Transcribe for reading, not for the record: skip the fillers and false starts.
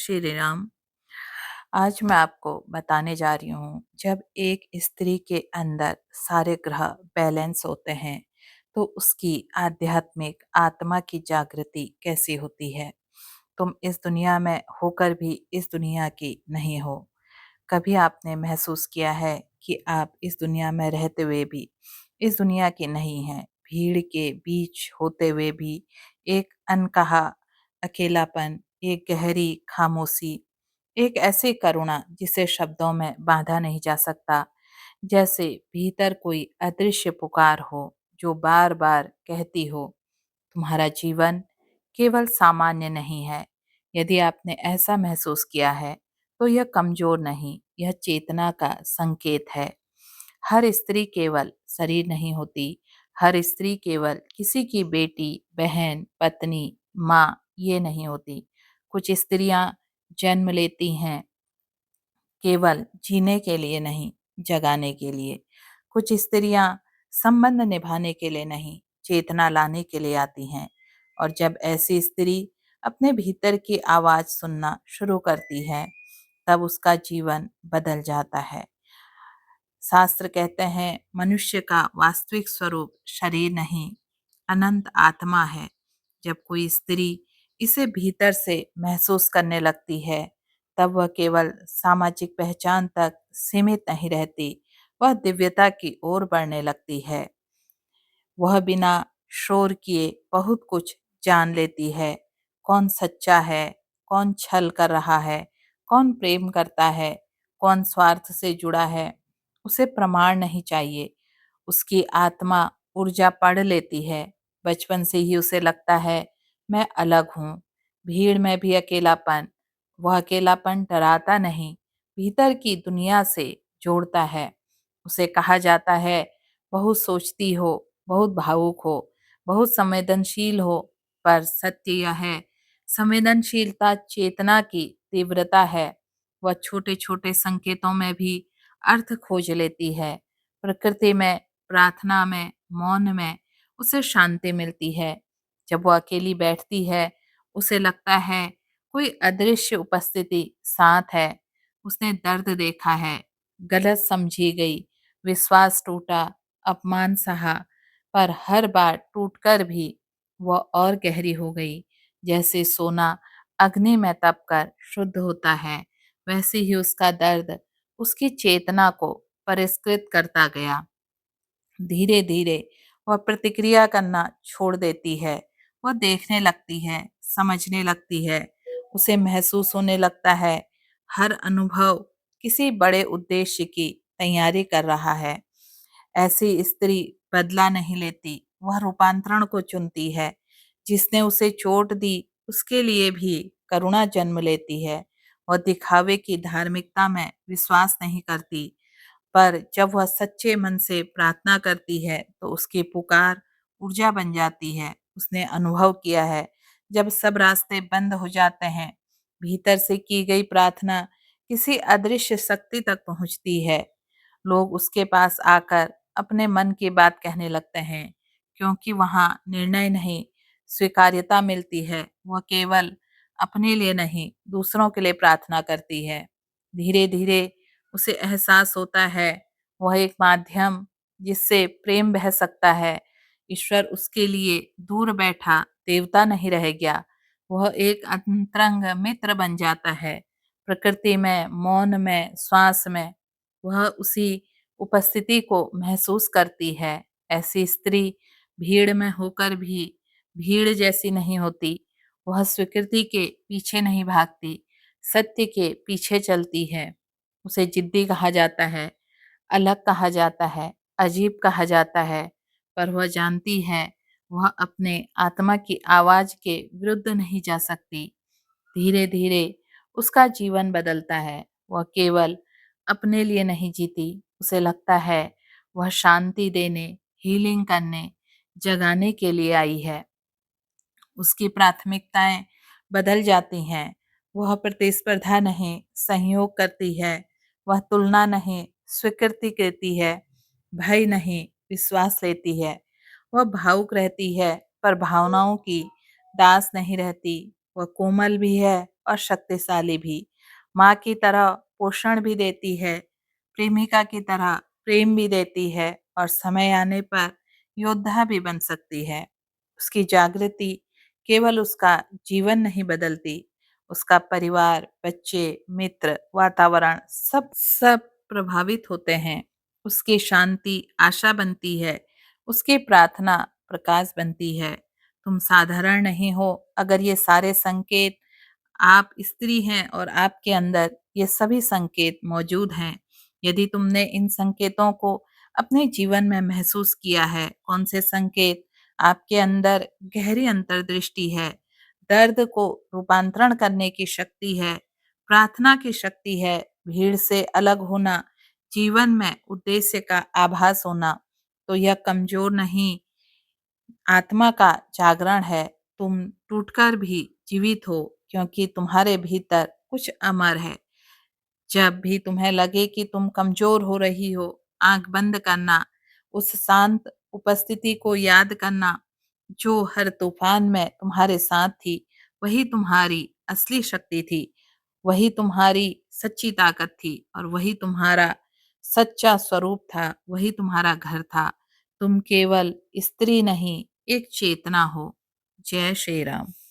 श्री राम। आज मैं आपको बताने जा रही हूँ, जब एक स्त्री के अंदर सारे ग्रह बैलेंस होते हैं तो उसकी आध्यात्मिक आत्मा की जागृति कैसी होती है। तुम इस दुनिया में होकर भी इस दुनिया की नहीं हो। कभी आपने महसूस किया है कि आप इस दुनिया में रहते हुए भी इस दुनिया की नहीं हैं? भीड़ के बीच होते हुए भी एक अनकहा अकेलापन, एक गहरी खामोशी, एक ऐसी करुणा जिसे शब्दों में बांधा नहीं जा सकता। जैसे भीतर कोई अदृश्य पुकार हो जो बार बार कहती हो, तुम्हारा जीवन केवल सामान्य नहीं है। यदि आपने ऐसा महसूस किया है तो यह कमजोर नहीं, यह चेतना का संकेत है। हर स्त्री केवल शरीर नहीं होती। हर स्त्री केवल किसी की बेटी, बहन, पत्नी, माँ ये नहीं होती। कुछ स्त्रियां जन्म लेती हैं केवल जीने के लिए नहीं, जगाने के लिए। कुछ स्त्रियां संबंध निभाने के लिए नहीं, चेतना लाने के लिए आती हैं। और जब ऐसी स्त्री अपने भीतर की आवाज सुनना शुरू करती है तब उसका जीवन बदल जाता है। शास्त्र कहते हैं मनुष्य का वास्तविक स्वरूप शरीर नहीं, अनंत आत्मा है। जब कोई स्त्री इसे भीतर से महसूस करने लगती है तब वह केवल सामाजिक पहचान तक सीमित नहीं रहती, वह दिव्यता की ओर बढ़ने लगती है। वह बिना शोर किए बहुत कुछ जान लेती है। कौन सच्चा है, कौन छल कर रहा है, कौन प्रेम करता है, कौन स्वार्थ से जुड़ा है, उसे प्रमाण नहीं चाहिए। उसकी आत्मा ऊर्जा पढ़ लेती है। बचपन से ही उसे लगता है मैं अलग हूँ। भीड़ में भी अकेलापन, वह अकेलापन डराता नहीं, भीतर की दुनिया से जोड़ता है। उसे कहा जाता है बहुत सोचती हो, बहुत भावुक हो, बहुत संवेदनशील हो, पर सत्य यह है संवेदनशीलता चेतना की तीव्रता है। वह छोटे छोटे संकेतों में भी अर्थ खोज लेती है। प्रकृति में, प्रार्थना में, मौन में उसे शांति मिलती है। जब वो अकेली बैठती है उसे लगता है कोई अदृश्य उपस्थिति साथ है। उसने दर्द देखा है, गलत समझी गई, विश्वास टूटा, अपमान सहा, पर हर बार टूटकर भी वह और गहरी हो गई। जैसे सोना अग्नि में तपकर शुद्ध होता है, वैसे ही उसका दर्द उसकी चेतना को परिष्कृत करता गया। धीरे धीरे वह प्रतिक्रिया करना छोड़ देती है। वह देखने लगती है, समझने लगती है। उसे महसूस होने लगता है हर अनुभव किसी बड़े उद्देश्य की तैयारी कर रहा है। ऐसी स्त्री बदला नहीं लेती, वह रूपांतरण को चुनती है। जिसने उसे चोट दी उसके लिए भी करुणा जन्म लेती है। वह दिखावे की धार्मिकता में विश्वास नहीं करती, पर जब वह सच्चे मन से प्रार्थना करती है तो उसकी पुकार ऊर्जा बन जाती है। उसने अनुभव किया है जब सब रास्ते बंद हो जाते हैं, भीतर से की गई प्रार्थना किसी अदृश्य शक्ति तक पहुंचती है। लोग उसके पास आकर अपने मन की बात कहने लगते हैं, क्योंकि वहां निर्णय नहीं, स्वीकार्यता मिलती है। वह केवल अपने लिए नहीं, दूसरों के लिए प्रार्थना करती है। धीरे धीरे उसे एहसास होता है वह एक माध्यम जिससे प्रेम बह सकता है। ईश्वर उसके लिए दूर बैठा देवता नहीं रह गया, वह एक अंतरंग मित्र बन जाता है। प्रकृति में, मौन में, श्वास में वह उसी उपस्थिति को महसूस करती है। ऐसी स्त्री भीड़ में होकर भी भीड़ जैसी नहीं होती। वह स्वीकृति के पीछे नहीं भागती, सत्य के पीछे चलती है। उसे जिद्दी कहा जाता है, अलग कहा जाता है, अजीब कहा जाता है, पर वह जानती है वह अपने आत्मा की आवाज के विरुद्ध नहीं जा सकती। धीरे धीरे उसका जीवन बदलता है। वह केवल अपने लिए नहीं जीती, उसे लगता है वह शांति देने, हीलिंग करने, जगाने के लिए आई है। उसकी प्राथमिकताएं बदल जाती हैं। वह प्रतिस्पर्धा नहीं, सहयोग करती है। वह तुलना नहीं, स्वीकृति करती है। भय नहीं, विश्वास लेती है। वह भावुक रहती है पर भावनाओं की दास नहीं रहती। वह कोमल भी है और शक्तिशाली भी। माँ की तरह पोषण भी देती है, प्रेमिका की तरह प्रेम भी देती है और समय आने पर योद्धा भी बन सकती है। उसकी जागृति केवल उसका जीवन नहीं बदलती, उसका परिवार, बच्चे, मित्र, वातावरण सब सब प्रभावित होते हैं। उसकी शांति आशा बनती है, उसकी प्रार्थना प्रकाश बनती है। तुम साधारण नहीं हो अगर ये सारे संकेत, आप स्त्री हैं और आपके अंदर ये सभी संकेत मौजूद हैं। यदि तुमने इन संकेतों को अपने जीवन में महसूस किया है, कौन से संकेत आपके अंदर गहरी अंतर्दृष्टि है, दर्द को रूपांतरण करने की शक्ति है, प्रार्थना की शक्ति है, भीड़ से अलग होना, जीवन में उद्देश्य का आभास होना, तो यह कमजोर नहीं, आत्मा का जागरण है। तुम टूटकर भी जीवित हो क्योंकि तुम्हारे भीतर कुछ अमर है। जब भी तुम्हें लगे कि तुम कमजोर हो रही हो, आंख बंद करना, उस शांत उपस्थिति को याद करना जो हर तूफान में तुम्हारे साथ थी। वही तुम्हारी असली शक्ति थी, वही तुम्हारी सच्ची ताकत थी और वही तुम्हारा सच्चा स्वरूप था, वही तुम्हारा घर था। तुम केवल स्त्री नहीं, एक चेतना हो। जय श्री राम।